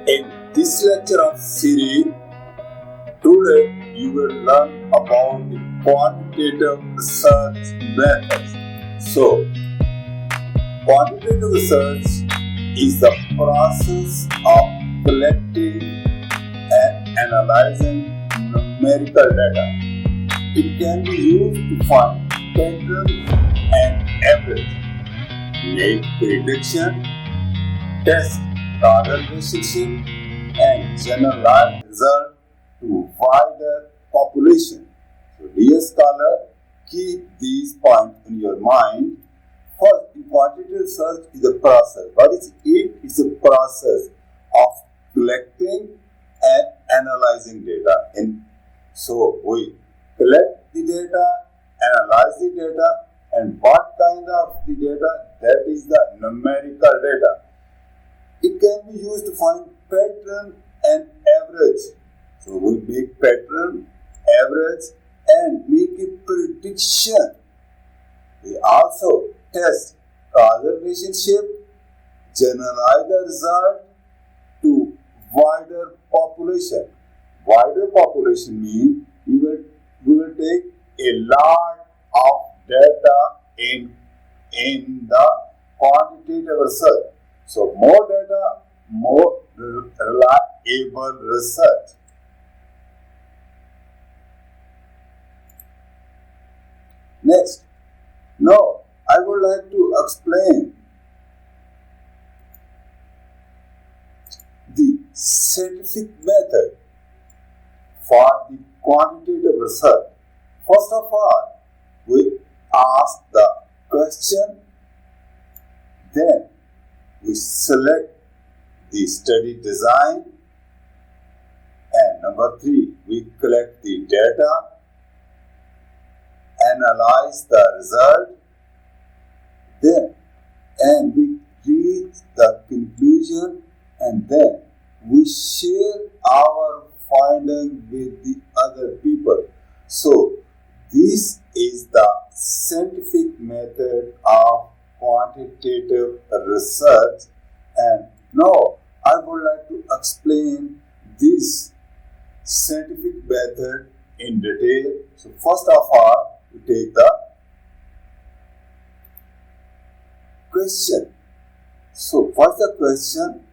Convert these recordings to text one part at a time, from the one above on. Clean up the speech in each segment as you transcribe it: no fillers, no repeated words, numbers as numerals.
In this lecture of series, today you will learn about the quantitative research methods. So, quantitative research is the process of collecting and analyzing numerical data. It can be used to find patterns and average, make prediction, test causal relationship, and generalize result to wider population. So, dear scholar, keep these points in your mind. First, quantitative research is a process. What is it? It's a process of collecting and analyzing data. So, we collect the data, analyze the data, and what kind of the data? That is the numerical data. It can be used to find pattern and average. So we make pattern, average, and make a prediction. We also test causal relationship, generalize the result to wider population. Wider population means we will take a lot of data in the quantitative research. So more data, more reliable research. Next, now I would like to explain the scientific method for the quantitative research. First of all, we ask the question, then we select the study design, and number 3, we collect the data, analyze the result, and we reach the conclusion, and then we share our finding with the other people. So, this is the scientific method of quantitative research, and now I would like to explain this scientific method in detail. So first of all, we take the question. So what's the question?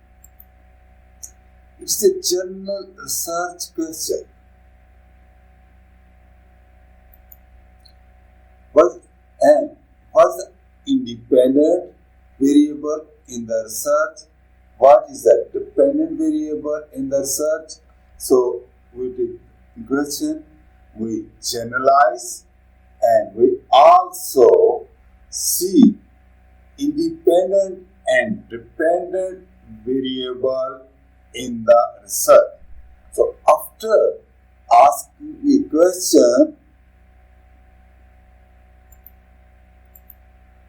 It's a general research question. What's the independent variable in the research? What is the dependent variable in the research? So we take question, we generalize, and we also see independent and dependent variable in the research. So after asking a question,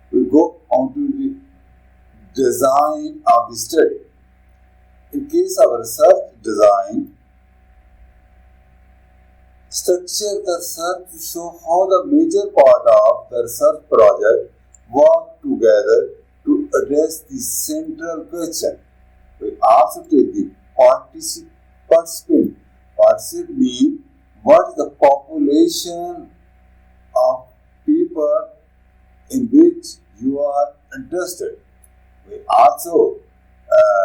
we go on to the design of the study. In case of research design, structure the research to show how the major part of the research project work together to address the central question. We also take the participant. Participant means what is the population of people in which you are interested. We also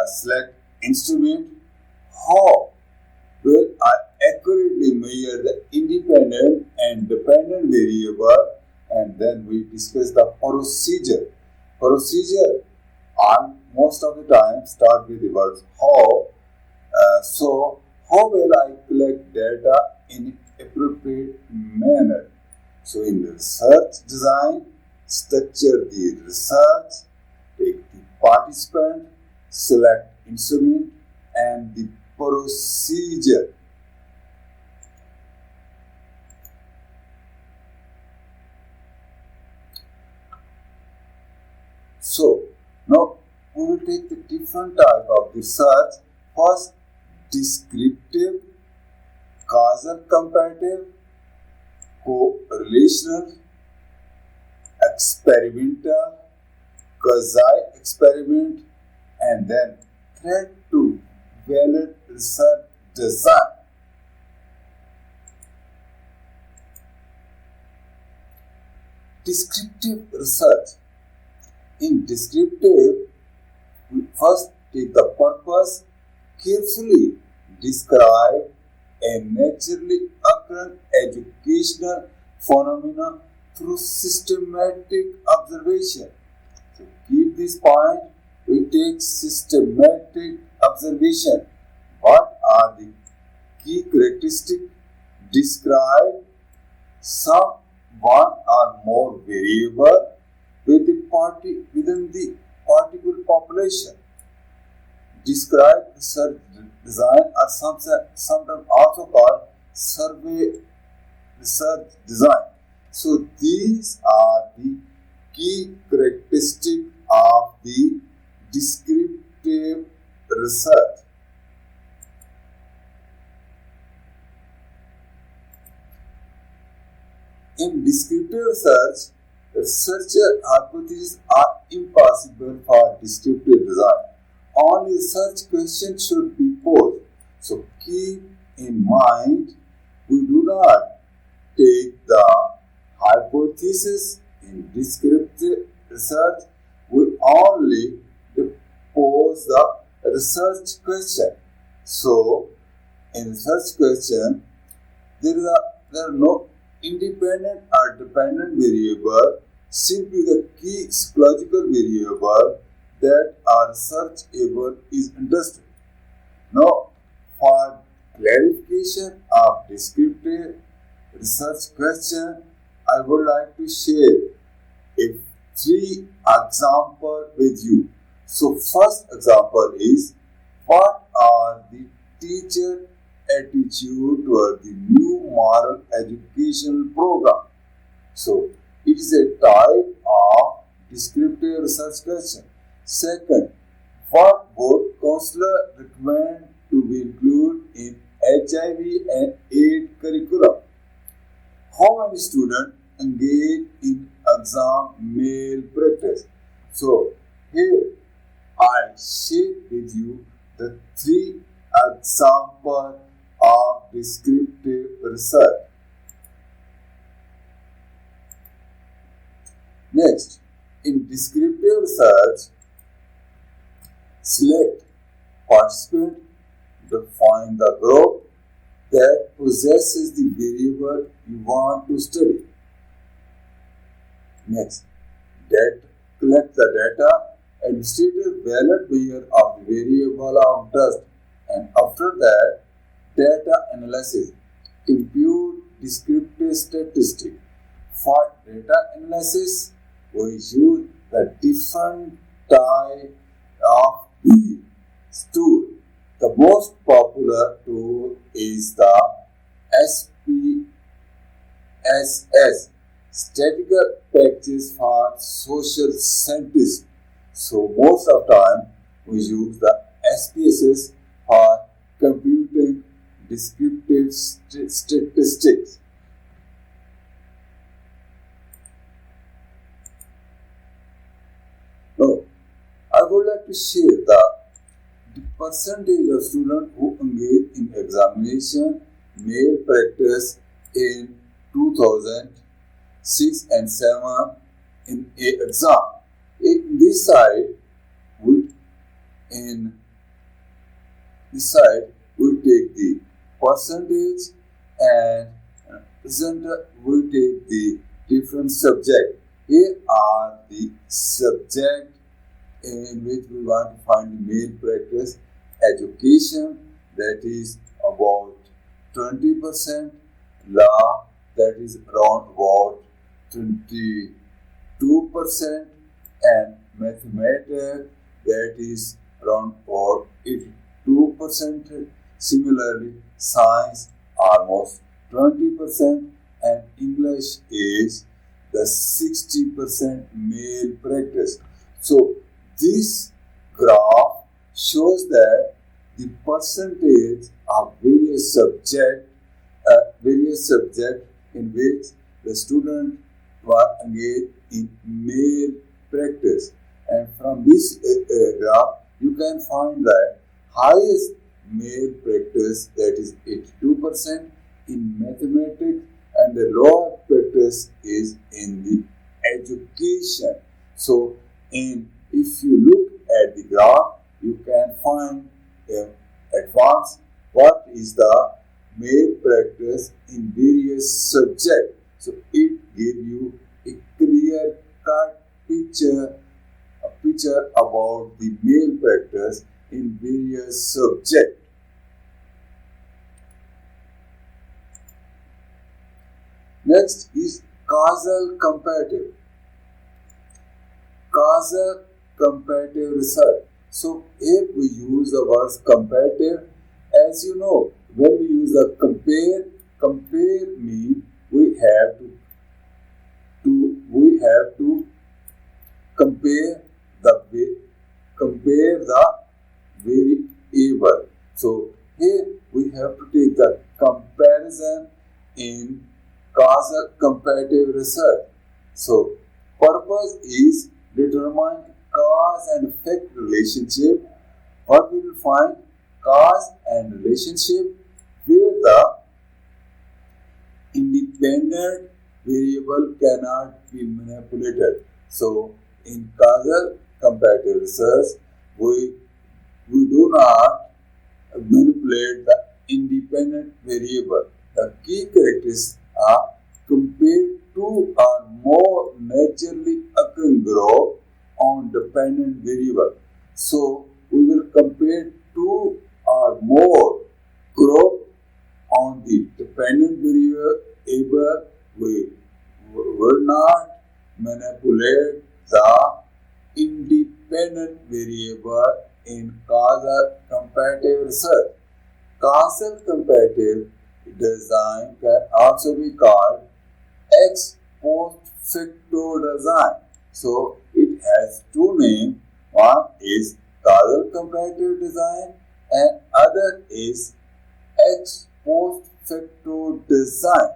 select instrument. How will I accurately measure the independent and dependent variable, and then we discuss the procedure. Procedure most of the time start with the words how. So how will I collect data in an appropriate manner? So in the research design, structure the research, take the participant, select instrument, and the procedure. So now we will take the different type of research. First, descriptive, causal comparative, correlational, experimental, quasi-experiment, and then thread to valid research design. Descriptive research. In descriptive, we first take the purpose, carefully describe a naturally occurring educational phenomena through systematic observation. So keep this point, we take systematic observation. What are the key characteristics? Describe some one or more variable within the particular population. Describe research design or sometimes also called survey research design. So these are the key characteristics of the descriptive research. In descriptive research, researcher hypotheses are impossible for descriptive design. Only research questions should be posed. So keep in mind, we do not take the hypothesis in descriptive research, we only pose the research question. So in research question, there are no independent or dependent variable, simply the key psychological variable that are searchable is understood. Now, for clarification of descriptive research question, I would like to share a 3 example with you. So, first example is, what are the teacher attitude toward the new moral educational program? So, it is a type of descriptive research question. Second, what would counselor recommend to be included in HIV and AIDS curriculum? How many students engage in exam malpractice? So, here I share with you the 3 examples of descriptive research. Next, in descriptive research, select participant, define the group that possesses the variable you want to study. Next, collect the data, administrate a valid measure of the variable of interest, and after that, data analysis, compute descriptive statistics. For data analysis, we use the different type of the tool. The most popular tool is the SPSS, Statistical Packages for Social Scientists. So most of the time we use the SPSS for computing descriptive statistics. Now, I would like to share the percentage of students who engage in examination malpractice in 2006 and 7 in a exam. In this side, we take the percentage, and we take the different subject. Here are the subject in which we want to find the malpractice. Education, that is about 20%, law, that is around about 22%, and mathematics, that is around about 82%. Similarly, science almost 20%, and English is the 60% malpractice. So this graph shows that the percentage of various subjects in which the students were engaged in malpractice. And from this graph, you can find that highest male practice, that is 82% in mathematics, and the lower practice is in the education. So, if you look at the graph, you can find at once what is the male practice in various subjects. So, it gives you a clear-cut picture about the male practice in various subjects. Next is causal comparative. Causal comparative research. So here we use the words comparative. As you know, when we use the compare means we have to compare the variable. So here we have to take the comparison in causal comparative research. So purpose is determine cause and effect relationship. What we will find? Cause and relationship where the independent variable cannot be manipulated. So in causal comparative research, we do not manipulate the independent variable. The key characteristics are compared to a more naturally occurring group on dependent variable. So we will compare two or more group on the dependent variable. We will not manipulate the independent variable in causal comparative research. Causal comparative design can also be called ex post facto design. So it has two names. One is causal comparative design and other is ex post facto design.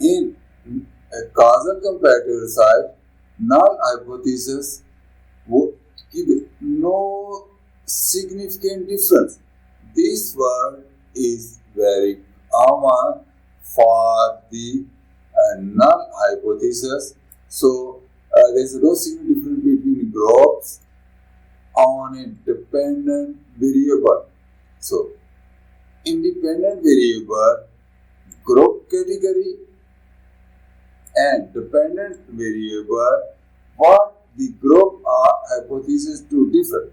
In a causal comparative research, null hypothesis would give no significant difference. This word is very common for the null hypothesis. So there is no significant difference between groups on a dependent variable. So independent variable, group category, and dependent variable, what the group are hypotheses to differ.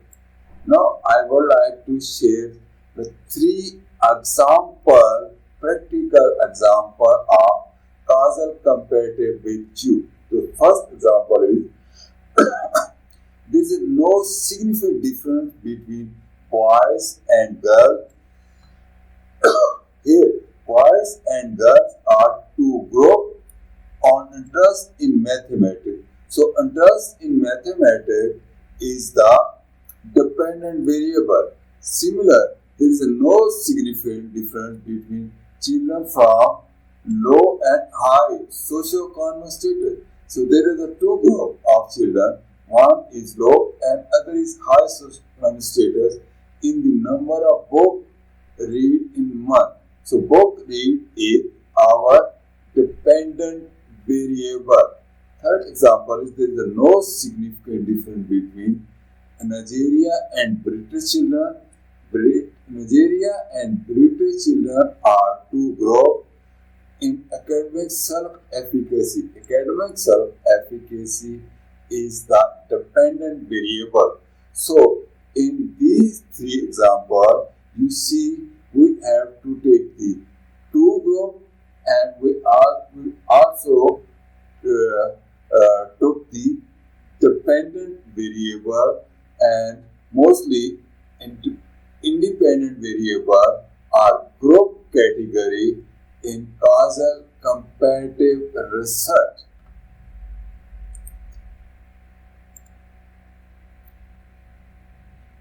Now I would like to share the three practical example of causal comparative with you. The first example is there is no significant difference between boys and girls. Here, boys and girls are two groups on interest in mathematics. So interest in mathematics is the dependent variable. Similar, there is no significant difference between children from low and high socio-economic status. So there are the two groups of children. One is low and other is high socio-economic status in the number of books read in month. So book read is our dependent variable. Third example is there is no significant difference between Nigeria and British children. Nigeria and British children are two groups in academic self-efficacy. Academic self-efficacy is the dependent variable. So in these three examples, you see we have to take the two groups and we also took the dependent variable, and mostly independent variable are group category in causal comparative research.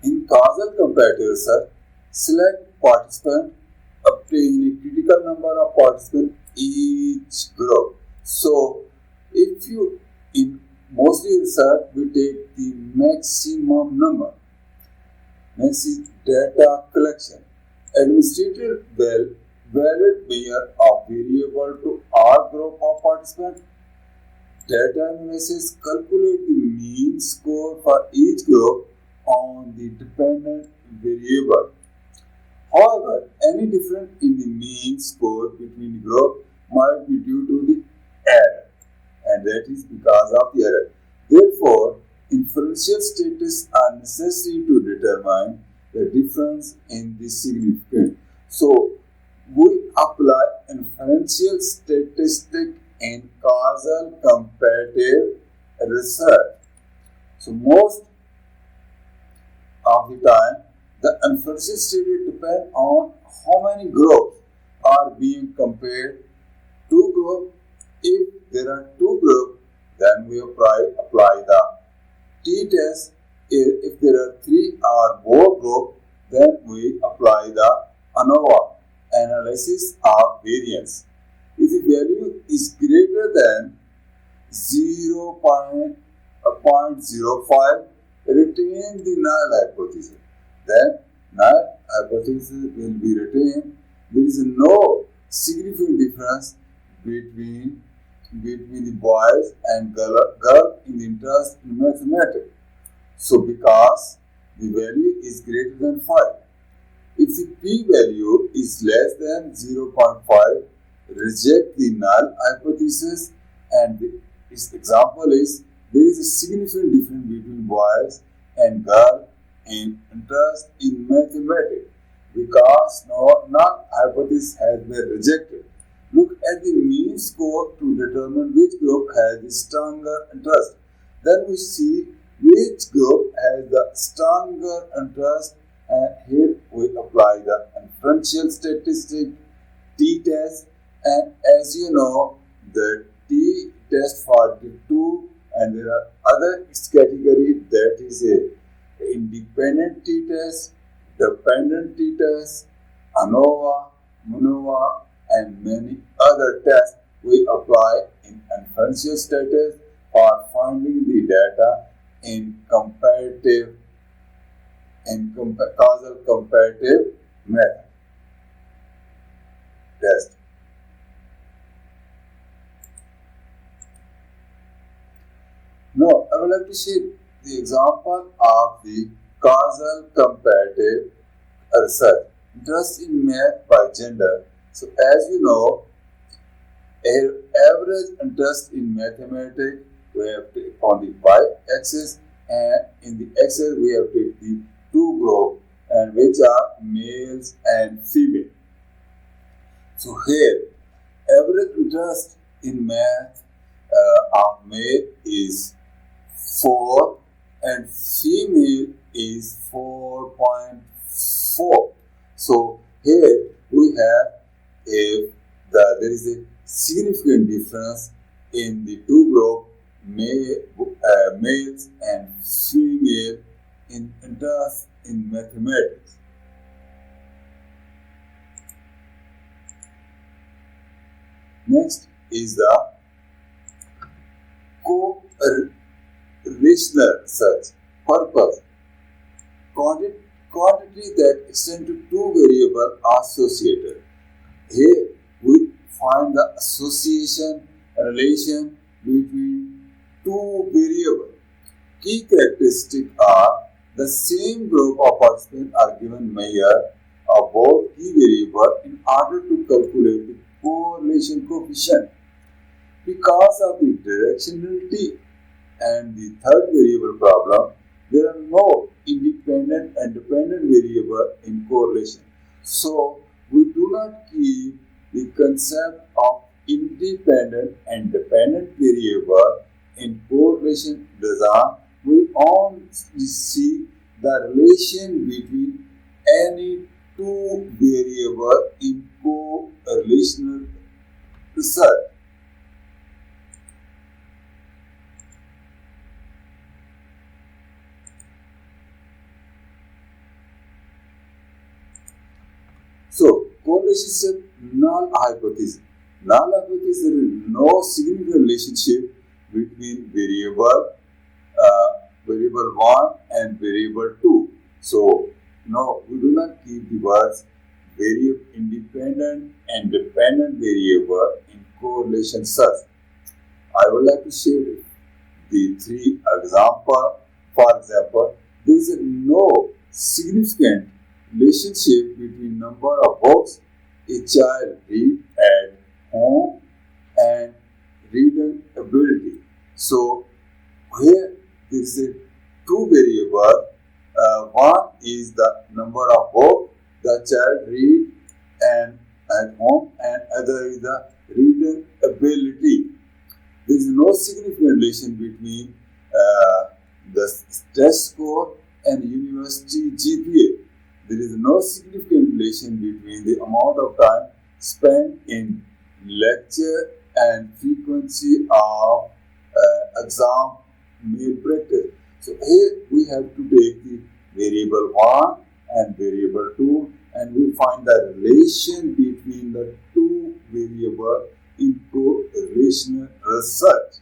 In causal comparative research, select participant, obtain a critical number of participants each group. So, if you in mostly research we take the maximum number. Next is data collection. Administrative valid measure of variable to all group of participants. Data analysis calculate the mean score for each group on the dependent variable. However, any difference in the mean score between the group might be due to the error, and that is because of the error. Therefore, inferential statistics are necessary to determine the difference in the significance. So, we apply inferential statistics in causal comparative research. So, most of the time, the inferential statistics depend on how many groups are being compared. Two groups. If there are two groups, then we apply the t-test. If there are three or more groups, then we apply the ANOVA, analysis of variance. If the value is greater than 0.05, retain the null hypothesis. Then null hypothesis will be retained. There is no significant difference between the boys and girl in the interest in mathematics. So because the value is greater than 5. If the p-value is less than 0.5, reject the null hypothesis, and its example is there is a significant difference between boys and girls in interest in mathematics because no null hypothesis has been rejected. Look at the mean score to determine which group has the stronger interest. Then we see which group has the stronger interest, and here we apply the inferential statistic t-test, and as you know the t-test for the two, and there are other category, that is a independent t-test, dependent t-test, ANOVA, MANOVA, and many other tests we apply in inferential statistics for finding the data in causal comparative method test. Now, I would like to share the example of the causal comparative research. Interest in math by gender. So, as you know, average interest in mathematics we have to on the y-axis, and in the axis we have to take the two groups, and which are males and female. So here, average interest in math of male is 4 and female is 4.4. So here we have there is a significant difference in the two groups, males and female, in interest in mathematics. Next is the correlational research. Purpose: quantity that extend to two variables are associated. Here we find the association relation between two variables. Key characteristics are the same group of participants are given measure of both key variables in order to calculate the correlation coefficient. Because of the directionality and the third variable problem, there are no independent and dependent variable in correlation. So, we do not keep the concept of independent and dependent variable in correlation design. We only see the relation between any two variables in correlational research. So, correlation null hypothesis. Null hypothesis, there is no significant relationship between variable 1 and variable 2. So, no, we do not keep the words variable independent and dependent variable in correlation search. I would like to share the three examples. For example, there is no significant relationship between number of books a child reads at home and reading ability. So here there is a two variable. One is the number of books the child reads and at home, and other is the reading ability. There is no significant relation between the test score and university GPA. There is no significant relation between the amount of time spent in lecture and frequency of exam malpractice. So here we have to take the variable 1 and variable 2, and we find the relation between the two variables in correlational research.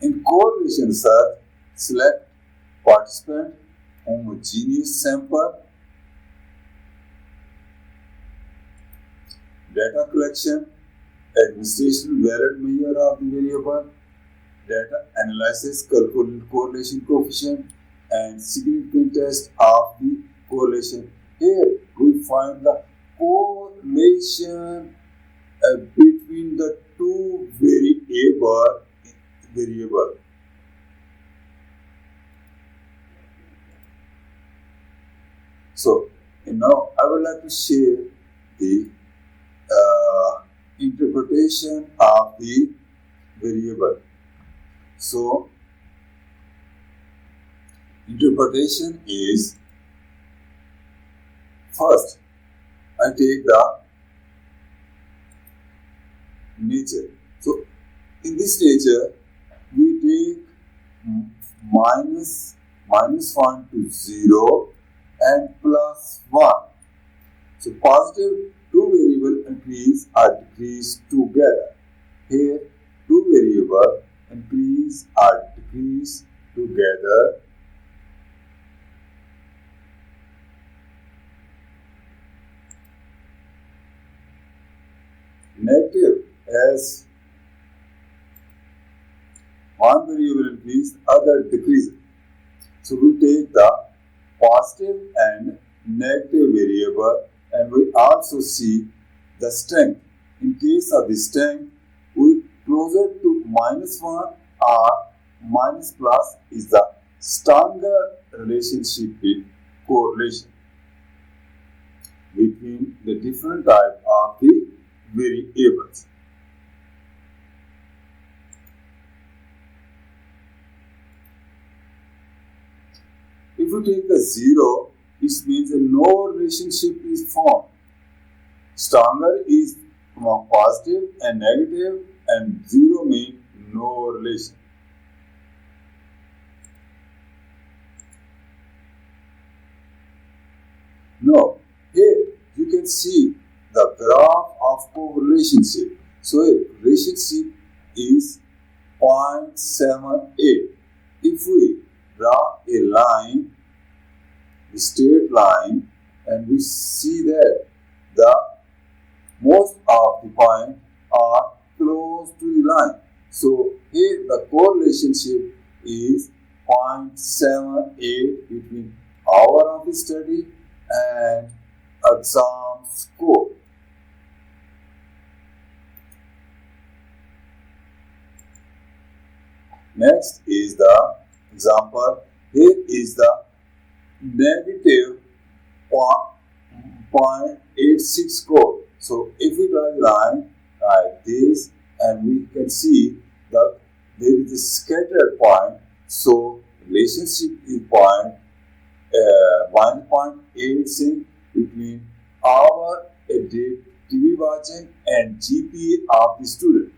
In correlation research, select participant, homogeneous sample, data collection, administration valid measure of the variable, data analysis, calculate correlation coefficient, and significant test of the correlation. Here we find the correlation between the two variable. So now I would like to share the interpretation of the variable. So interpretation is, first I take the nature. So in this nature we take minus 1 to 0 and plus 1. So positive two variable increase or decrease together. Here two variable increase or decrease together. Negative as one variable increase, other decrease. So we take the positive and negative variable, and we also see the strength. In case of the strength, we closer to -1 or minus plus is the stronger relationship with correlation between the different type of the variables. If you take the 0, it means that no relationship is formed. Stronger is positive and negative, and 0 means no relation. Now, here you can see the graph of correlationship. So, a relationship is 0.78. If we draw a line, a straight line, and we see that the most of the points are close to the line. So here the correlation is 0.78 between hour of the study and exam score. Next is the example. Here is the negative 0.86 score. So if we draw a line like this, and we can see that there is a scattered point, so relationship is 1.86 between hour a day TV watching and GPA of the student.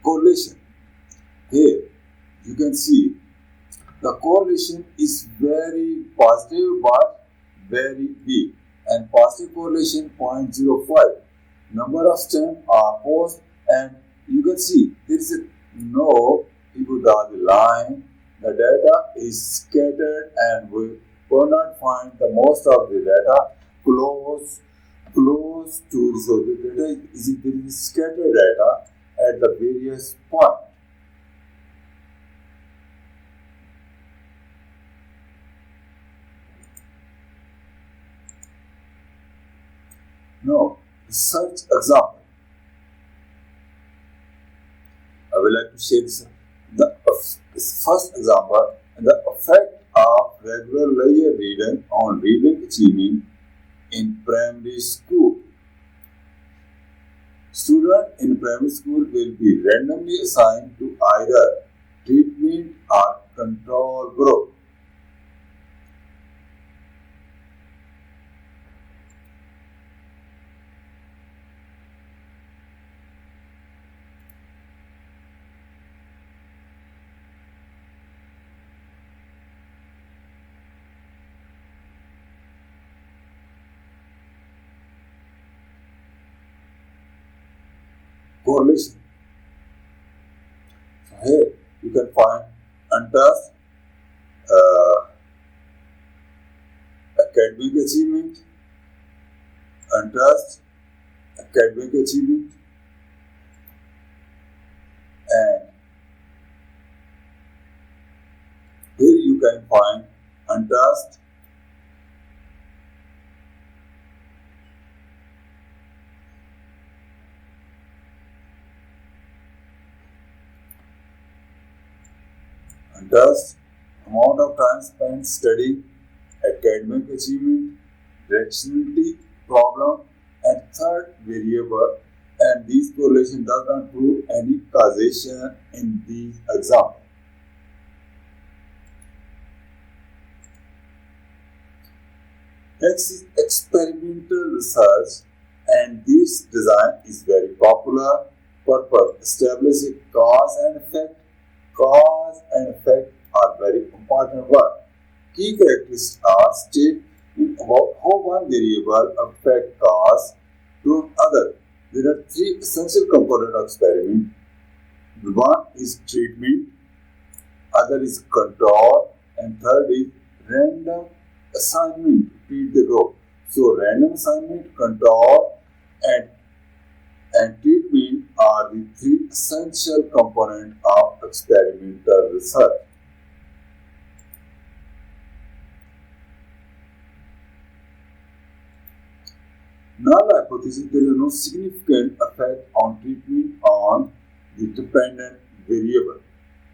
Correlation. Here you can see the correlation is very positive but very weak, and positive correlation 0.05. Number of stems are posed, and you can see there is no, if you draw the line, the data is scattered and we will not find the most of the data close to, so the data is there is scattered data at the various points. Now, such example, I would like to share the first example, the effect of regular layer reading on reading achievement in primary school. Students in primary school will be randomly assigned to either treatment or control group. Correlation. So here you can find untouched academic achievement, untouched academic achievement, and here you can find untouched amount of time spent studying, academic achievement, directionality, problem, and third variable, and these correlation does not prove any causation in these examples. Next is experimental research, and this design is very popular. Purpose: establishing cause and effect. Cause and effect are very important words. Key characteristics are stated about how one variable affects cause to another. There are three essential components of experiment. One is treatment, other is control, and third is random assignment to treat the group. So random assignment, control, and treatment are the three essential components of experimental research. Null hypothesis: there is no significant effect on treatment on the dependent variable.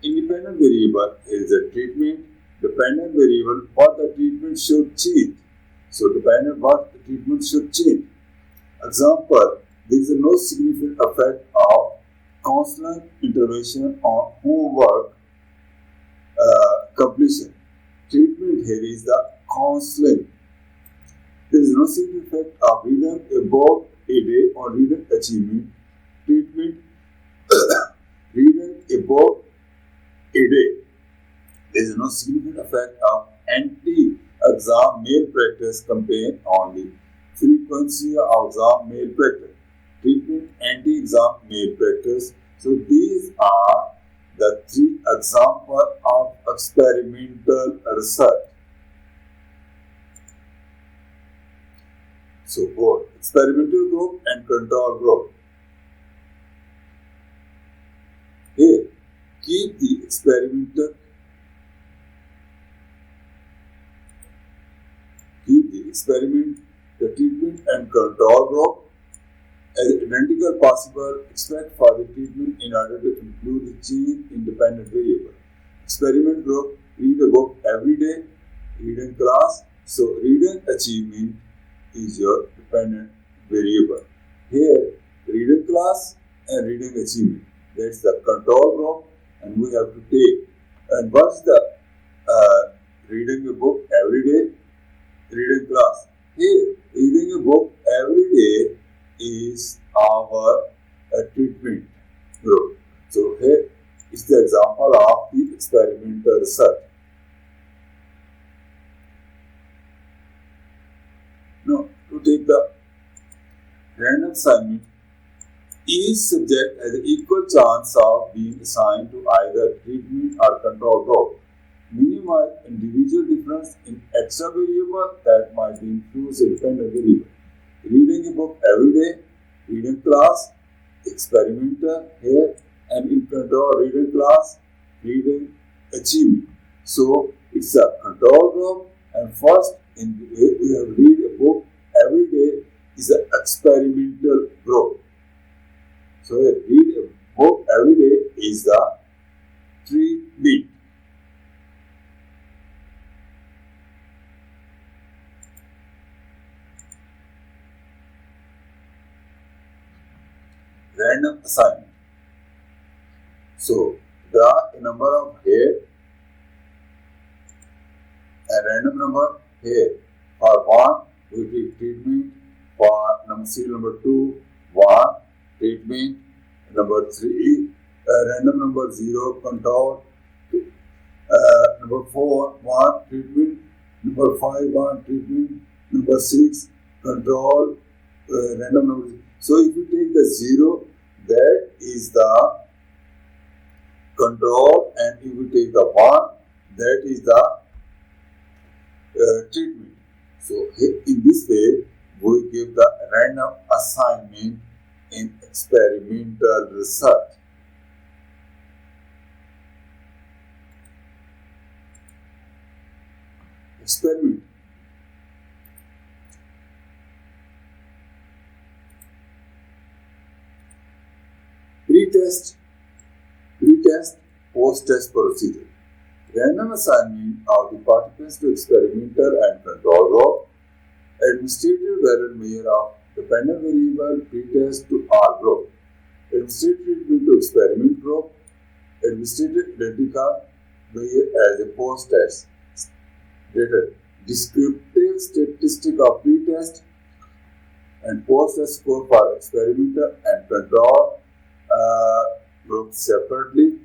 Independent variable is a treatment. Dependent variable, what the treatment should change. So dependent what the treatment should change. Example: there is no significant effect of counselor intervention on homework completion. Treatment here is the counseling. There is no significant effect of reading a book a day on reading achievement. Treatment: reading a book a day. There is no significant effect of anti-exam malpractice campaign on the frequency of exam malpractice. Treatment: anti-exam malpractice. So these are the three examples of experimental research. So both experimental group and control group. Here, keep the experiment, the treatment and control group as identical possible, except for the treatment in order to include the change in dependent variable. Experiment group: read a book every day, read in class. So reading achievement is your dependent variable. Here, reading class and reading achievement. That's the control group, and we have to take. And what's the reading a book every day? Reading class. Here, reading a book every day is our treatment group. So here, is the example of the experimental research. Now, to take the random assignment, each subject has an equal chance of being assigned to either treatment or control group. Minimize individual difference in extra variable that might be influenced by dependent variable. Reading a book every day, reading class, experimental here, and in control reading class, reading achievement. So it's a control group, and first we have read a book every day is an experimental group. So read a book every day is the treatment. Random assignment. So draw a number of hair, a random number here. For 1, we take treatment. For serial number 2, 1, treatment. Number 3, random number 0, control. Number 4, 1, treatment. Number 5, 1, treatment. Number 6, control. Random number. So if you take the 0, that is the control, and if you take the 1, that is the treatment. So in this way, we give the random assignment in experimental research. Experiment. Pre-test, post-test procedure. Random assignment of the participants to experimental and control group. Administrative valid measure of dependent variable pre-test to R group. Administrative treatment to experiment group. Administrative identical measure as a post-test. Data. Descriptive statistic of pre-test and post-test score for experimental and control groups separately.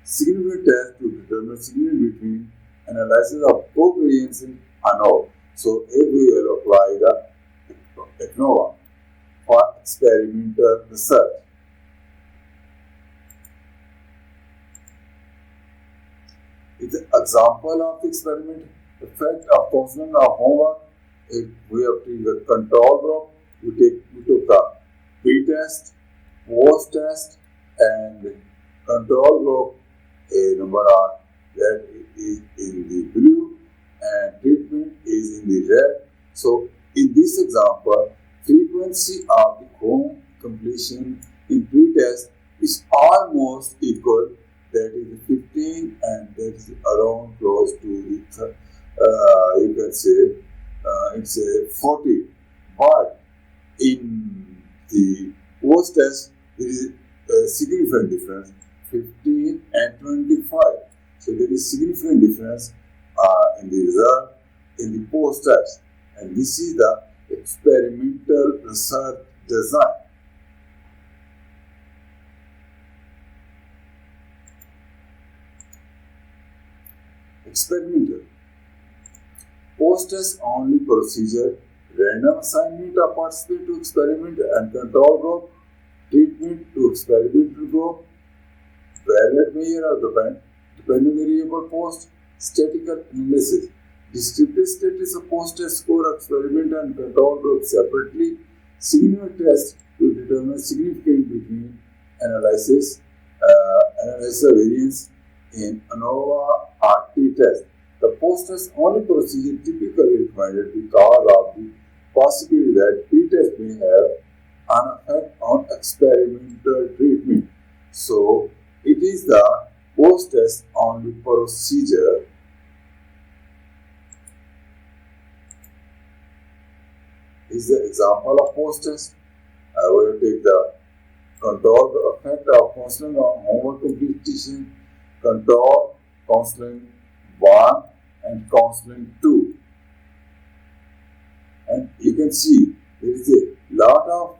Significant test to determine significance between analysis of covariance in ANOVA. So if we will apply the ANOVA for experimental research. It's an example of the experiment. Effect of counseling of homework. If we have taken the control group, we took the pre-test, post-test, and control group. A number of that is in the blue and treatment is in the red. So in this example, frequency of the home completion in pre-test is almost equal. That is 15, and that is around close to the you can say it's a 40. But in the post-test, there is a significant difference, 15 and 25. So there is significant difference in the result in the post-test. And this is the experimental research design. Experimental. Post-test only procedure, random assignment of participant to experiment and control group, treatment to experimental group, valid measure of dependent variable post, statistical analysis, descriptive status of post-test score of experiment and control group separately, significant test to determine significance between analysis of variance in ANOVA RT test. The post-test only procedure typically recommended because of the possibility that pre-test may have an effect on experimental treatment. So it is the post-test only procedure. Is the example of post-test. I will take the control the effect of counseling on homework completion, control, counseling 1 and counseling 2. And you can see there is a lot of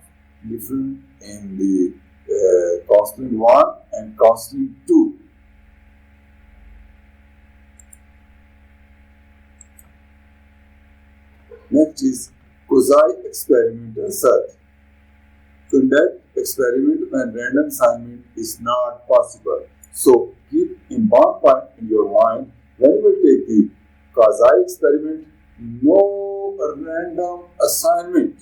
difference in the counseling 1 and counseling 2. Next is quasi-experimental search. Conduct experiment when random assignment is not possible. So keep in one point in your mind when you will take the quasi-experiment, no random assignment.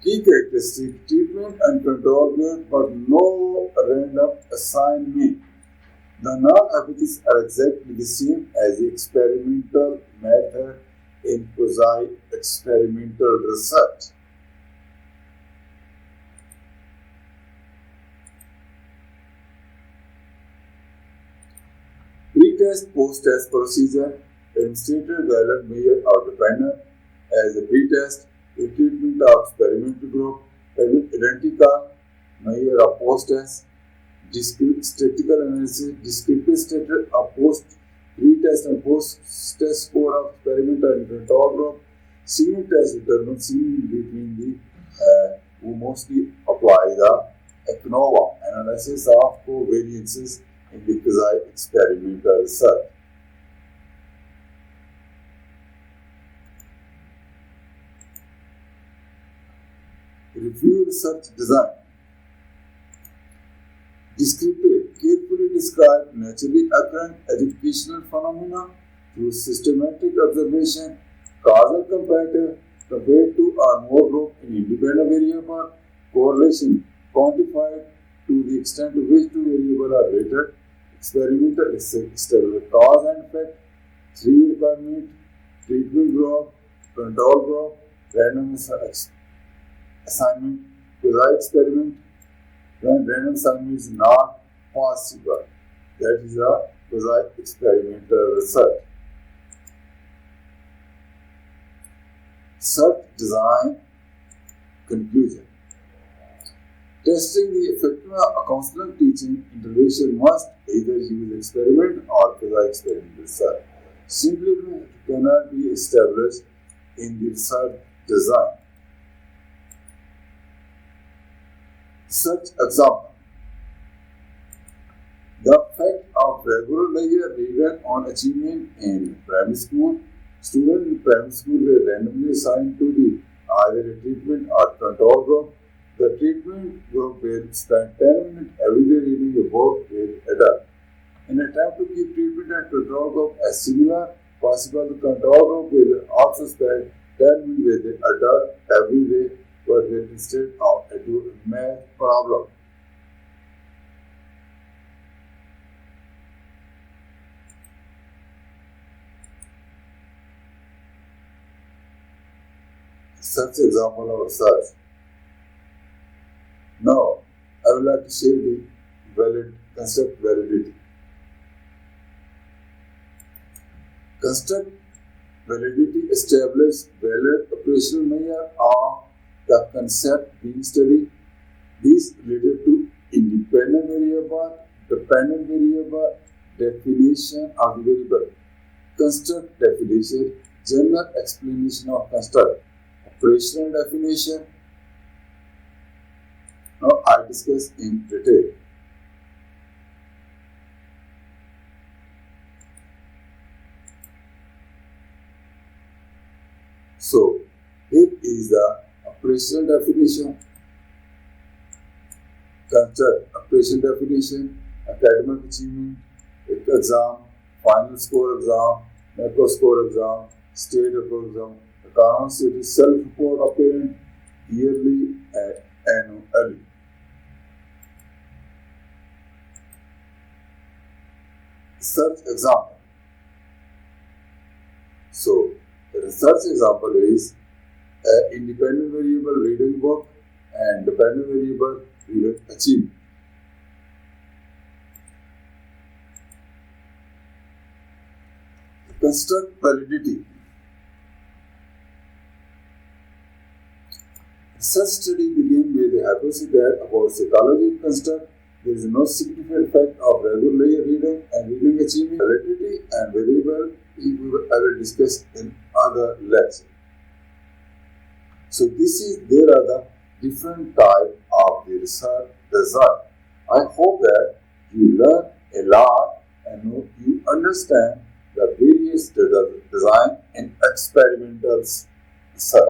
Key characteristic, treatment and control group, but no random assignment. The null hypotheses are exactly the same as the experimental method in quasi-experimental research. Pre-test, post-test procedure. Administrator, valid, measure, or dependent. As a pre-test, the treatment of experimental group, identical, measure of post-test, statistical analysis, descriptive status of pre-test and post-test score of experimental and control group. Ceiling test determines ceiling between the who mostly apply the ACNOVA analysis of covariances in the quasi-experimental research. Review research design. Descriptive, carefully describe naturally occurring educational phenomena through systematic observation. Causal comparative, compare two or more groups in independent variable. Correlation, quantified to the extent to which two variables are related. Experimental, establish cause and effect. Three requirement, treatment group, control group, random assignment, quasi-experiment. When random assignment is not possible, that is a quasi-experimental research. Search design conclusion. Testing the effectiveness of counseling teaching intervention must either use experiment or quasi-experimental research. Simply cannot be established in the research design. Such example. The effect of regular layer reader on achievement in primary school. Students in primary school were randomly assigned to the either a treatment or control group. The treatment group will spend 10 minutes every day reading a book with adult. In an attempt to keep treatment and control group as similar possible, the control group will also spend 10 minutes with the adult every day, but will instead of do a math problem. Such example of research. Now, I would like to share the concept validity. Construct validity establish valid operational measure of the concept being studied. These related to independent variable, dependent variable, definition of the variable. Construct definition, general explanation of construct. Operational definition. Now I discuss in detail. So, here is the operational definition. Construct operational definition, academic achievement, exam, final score exam, macro score exam, state report exam, economic status, self-report apparent, yearly and annually. Search example. So, the research example is independent variable reading book and dependent variable reading achievement. Construct validity. Such study began with the hypothesis that about psychology construct there is no significant effect of regular layer reading and reading achievement. Validity and variable I will discuss in other lecture. So there are the different type of the research design. I hope that you learn a lot and you understand the various design and experimentals sir.